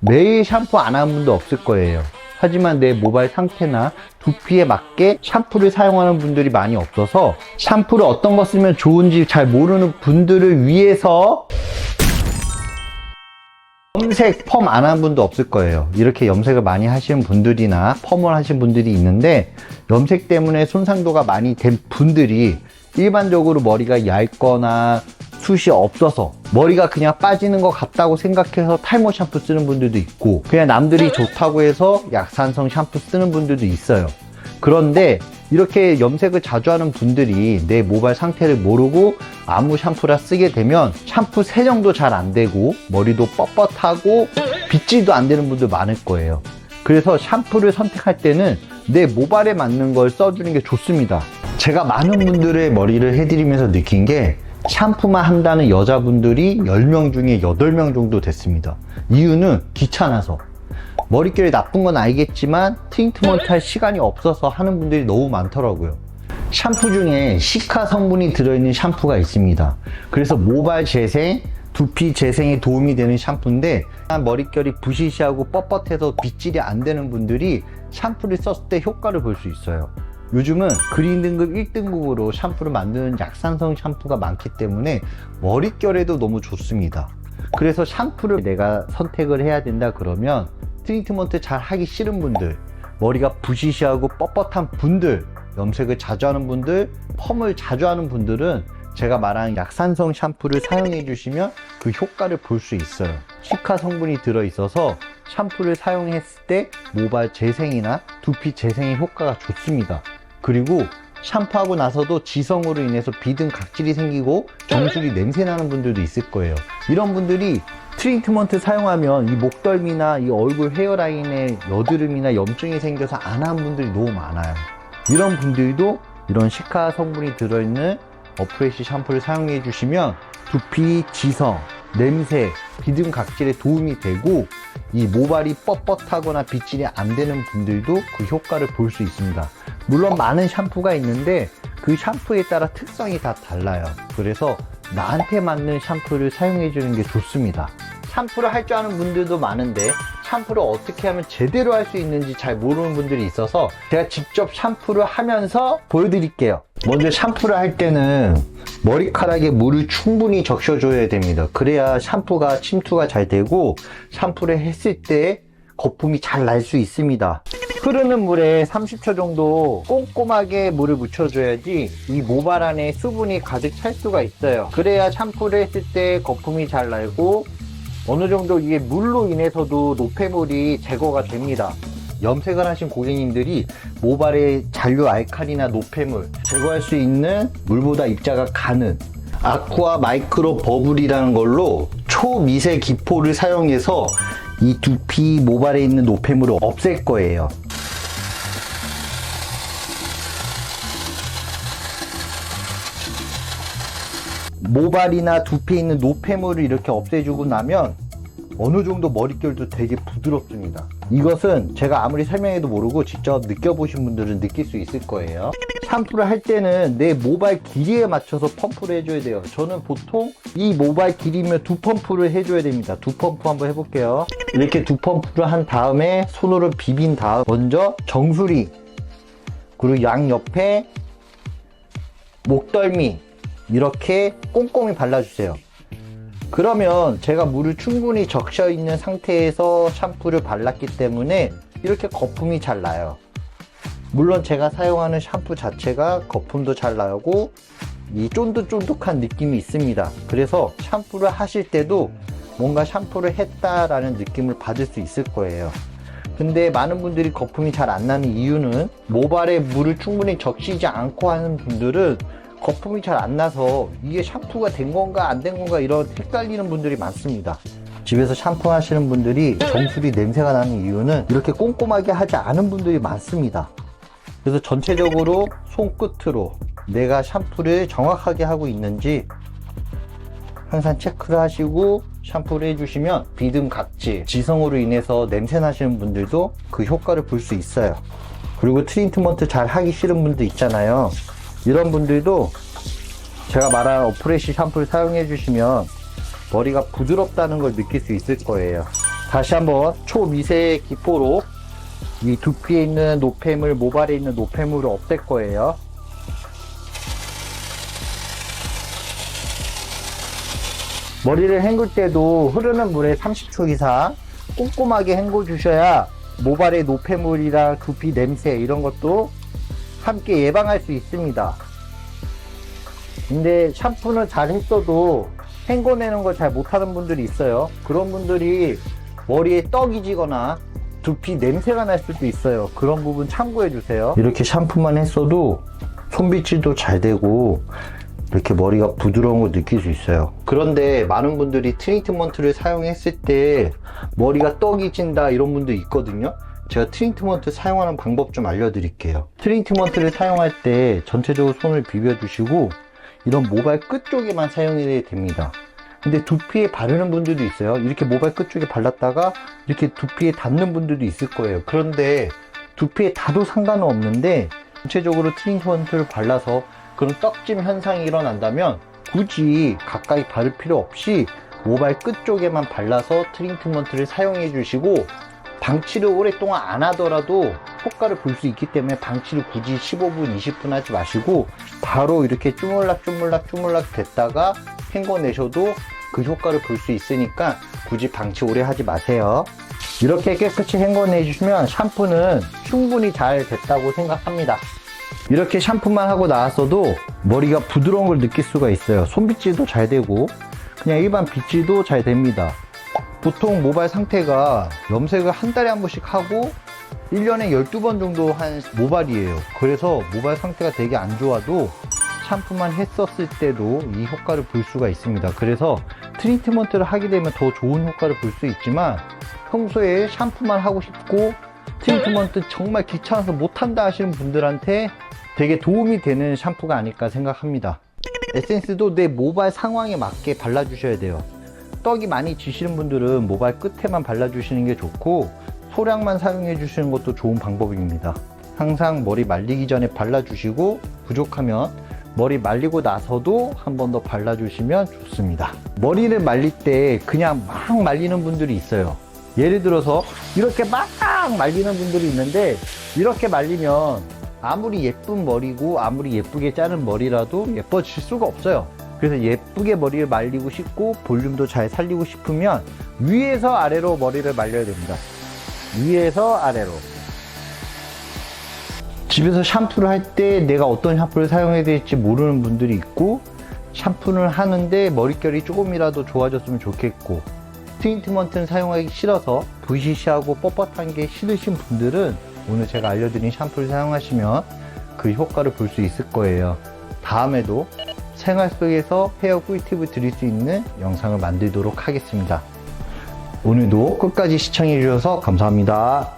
매일 샴푸 안 하는 분도 없을 거예요. 하지만 내 모발 상태나 두피에 맞게 샴푸를 사용하는 분들이 많이 없어서 샴푸를 어떤 거 쓰면 좋은지 잘 모르는 분들을 위해서 염색, 펌 안 하는 분도 없을 거예요. 이렇게 염색을 많이 하시는 분들이나 펌을 하시는 분들이 있는데, 염색 때문에 손상도가 많이 된 분들이 일반적으로 머리가 얇거나 숱이 없어서 머리가 그냥 빠지는 것 같다고 생각해서 탈모 샴푸 쓰는 분들도 있고, 그냥 남들이 좋다고 해서 약산성 샴푸 쓰는 분들도 있어요. 그런데 이렇게 염색을 자주 하는 분들이 내 모발 상태를 모르고 아무 샴푸나 쓰게 되면 샴푸 세정도 잘 안 되고 머리도 뻣뻣하고 빗질도 안 되는 분들 많을 거예요. 그래서 샴푸를 선택할 때는 내 모발에 맞는 걸 써주는 게 좋습니다. 제가 많은 분들의 머리를 해드리면서 느낀 게, 샴푸만 한다는 여자분들이 10명 중에 8명 정도 됐습니다. 이유는 귀찮아서. 머릿결이 나쁜 건 알겠지만 트리트먼트 할 시간이 없어서 하는 분들이 너무 많더라고요. 샴푸 중에 시카 성분이 들어있는 샴푸가 있습니다. 그래서 모발 재생, 두피 재생에 도움이 되는 샴푸인데, 머릿결이 부시시하고 뻣뻣해서 빗질이 안 되는 분들이 샴푸를 썼을 때 효과를 볼 수 있어요. 요즘은 그린 등급 1등급으로 샴푸를 만드는 약산성 샴푸가 많기 때문에 머릿결에도 너무 좋습니다. 그래서 샴푸를 내가 선택을 해야 된다 그러면, 트리트먼트 잘 하기 싫은 분들, 머리가 부시시하고 뻣뻣한 분들, 염색을 자주 하는 분들, 펌을 자주 하는 분들은 제가 말한 약산성 샴푸를 사용해 주시면 그 효과를 볼 수 있어요. 시카 성분이 들어있어서 샴푸를 사용했을 때 모발 재생이나 두피 재생에 효과가 좋습니다. 그리고 샴푸하고 나서도 지성으로 인해서 비등 각질이 생기고 정수리 냄새 나는 분들도 있을 거예요. 이런 분들이 트리트먼트 사용하면 이 목덜미나 이 얼굴 헤어라인에 여드름이나 염증이 생겨서 안 하는 분들이 너무 많아요. 이런 분들도 이런 시카 성분이 들어있는 어프레쉬 샴푸를 사용해 주시면 두피, 지성, 냄새, 비등 각질에 도움이 되고, 이 모발이 뻣뻣하거나 빗질이 안 되는 분들도 그 효과를 볼 수 있습니다. 물론 많은 샴푸가 있는데 그 샴푸에 따라 특성이 다 달라요. 그래서 나한테 맞는 샴푸를 사용해 주는 게 좋습니다. 샴푸를 할 줄 아는 분들도 많은데 샴푸를 어떻게 하면 제대로 할 수 있는지 잘 모르는 분들이 있어서 제가 직접 샴푸를 하면서 보여드릴게요. 먼저 샴푸를 할 때는 머리카락에 물을 충분히 적셔줘야 됩니다. 그래야 샴푸가 침투가 잘 되고 샴푸를 했을 때 거품이 잘 날 수 있습니다. 흐르는 물에 30초 정도 꼼꼼하게 물을 묻혀줘야지 이 모발 안에 수분이 가득 찰 수가 있어요. 그래야 샴푸를 했을 때 거품이 잘 날고 어느 정도 이게 물로 인해서도 노폐물이 제거가 됩니다. 염색을 하신 고객님들이 모발의 잔류 알칼리나 노폐물 제거할 수 있는 물보다 입자가 가는 아쿠아 마이크로 버블이라는 걸로 초미세 기포를 사용해서 이 두피 모발에 있는 노폐물을 없앨 거예요. 모발이나 두피에 있는 노폐물을 이렇게 없애주고 나면 어느 정도 머릿결도 되게 부드럽습니다. 이것은 제가 아무리 설명해도 모르고 직접 느껴보신 분들은 느낄 수 있을 거예요. 샴푸를 할 때는 내 모발 길이에 맞춰서 펌프를 해줘야 돼요. 저는 보통 이 모발 길이면 2펌프를 해줘야 됩니다. 2펌프 한번 해볼게요. 이렇게 2펌프를 한 다음에 손으로 비빈 다음 먼저 정수리, 그리고 양옆에 목덜미 이렇게 꼼꼼히 발라주세요. 그러면 제가 물을 충분히 적셔 있는 상태에서 샴푸를 발랐기 때문에 이렇게 거품이 잘 나요. 물론 제가 사용하는 샴푸 자체가 거품도 잘 나고 이 쫀득쫀득한 느낌이 있습니다. 그래서 샴푸를 하실 때도 뭔가 샴푸를 했다라는 느낌을 받을 수 있을 거예요. 근데 많은 분들이 거품이 잘 안 나는 이유는 모발에 물을 충분히 적시지 않고 하는 분들은 거품이 잘 안 나서 이게 샴푸가 된 건가 안 된 건가 이런 헷갈리는 분들이 많습니다. 집에서 샴푸 하시는 분들이 정수리 냄새가 나는 이유는 이렇게 꼼꼼하게 하지 않은 분들이 많습니다. 그래서 전체적으로 손끝으로 내가 샴푸를 정확하게 하고 있는지 항상 체크를 하시고 샴푸를 해주시면 비듬 각질, 지성으로 인해서 냄새 나시는 분들도 그 효과를 볼 수 있어요. 그리고 트리트먼트 잘 하기 싫은 분들 있잖아요. 이런 분들도 제가 말한 어프레쉬 샴푸를 사용해 주시면 머리가 부드럽다는 걸 느낄 수 있을 거예요. 다시 한번 초미세 기포로 이 두피에 있는 노폐물, 모발에 있는 노폐물을 없앨 거예요. 머리를 헹굴 때도 흐르는 물에 30초 이상 꼼꼼하게 헹궈 주셔야 모발의 노폐물이랑 두피 냄새 이런 것도 함께 예방할 수 있습니다. 근데 샴푸는 잘 했어도 헹궈내는 걸 잘 못하는 분들이 있어요. 그런 분들이 머리에 떡이 지거나 두피 냄새가 날 수도 있어요. 그런 부분 참고해 주세요. 이렇게 샴푸만 했어도 손빗질도 잘 되고 이렇게 머리가 부드러운 걸 느낄 수 있어요. 그런데 많은 분들이 트리트먼트를 사용했을 때 머리가 떡이 진다 이런 분도 있거든요. 제가 트리트먼트 사용하는 방법 좀 알려드릴게요. 트리트먼트를 사용할 때 전체적으로 손을 비벼 주시고 이런 모발 끝 쪽에만 사용해야 됩니다. 근데 두피에 바르는 분들도 있어요. 이렇게 모발 끝 쪽에 발랐다가 이렇게 두피에 닿는 분들도 있을 거예요. 그런데 두피에 닿아도 상관은 없는데 전체적으로 트리트먼트를 발라서 그런 떡짐 현상이 일어난다면 굳이 가까이 바를 필요 없이 모발 끝 쪽에만 발라서 트리트먼트를 사용해 주시고 방치를 오랫동안 안 하더라도 효과를 볼 수 있기 때문에 방치를 굳이 15분, 20분 하지 마시고 바로 이렇게 주물락 됐다가 헹궈내셔도 그 효과를 볼 수 있으니까 굳이 방치 오래 하지 마세요. 이렇게 깨끗이 헹궈내 주시면 샴푸는 충분히 잘 됐다고 생각합니다. 이렇게 샴푸만 하고 나왔어도 머리가 부드러운 걸 느낄 수가 있어요. 손빗질도 잘 되고 그냥 일반 빗질도 잘 됩니다. 보통 모발 상태가 염색을 한 달에 한 번씩 하고 1년에 12번 정도 한 모발이에요. 그래서 모발 상태가 되게 안 좋아도 샴푸만 했었을 때도 이 효과를 볼 수가 있습니다. 그래서 트리트먼트를 하게 되면 더 좋은 효과를 볼 수 있지만 평소에 샴푸만 하고 싶고 트리트먼트 정말 귀찮아서 못한다 하시는 분들한테 되게 도움이 되는 샴푸가 아닐까 생각합니다. 에센스도 내 모발 상황에 맞게 발라주셔야 돼요. 떡이 많이 지시는 분들은 모발 끝에만 발라주시는 게 좋고 소량만 사용해 주시는 것도 좋은 방법입니다. 항상 머리 말리기 전에 발라주시고 부족하면 머리 말리고 나서도 한 번 더 발라주시면 좋습니다. 머리를 말릴 때 그냥 막 말리는 분들이 있어요. 예를 들어서 이렇게 막 말리는 분들이 있는데 이렇게 말리면 아무리 예쁜 머리고 아무리 예쁘게 자른 머리라도 예뻐질 수가 없어요. 그래서 예쁘게 머리를 말리고 싶고 볼륨도 잘 살리고 싶으면 위에서 아래로 머리를 말려야 됩니다. 위에서 아래로. 집에서 샴푸를 할 때 내가 어떤 샴푸를 사용해야 될지 모르는 분들이 있고 샴푸를 하는데 머릿결이 조금이라도 좋아졌으면 좋겠고 트리트먼트는 사용하기 싫어서 부시시하고 뻣뻣한 게 싫으신 분들은 오늘 제가 알려드린 샴푸를 사용하시면 그 효과를 볼 수 있을 거예요. 다음에도 생활 속에서 헤어 꿀팁을 드릴 수 있는 영상을 만들도록 하겠습니다. 오늘도 끝까지 시청해 주셔서 감사합니다.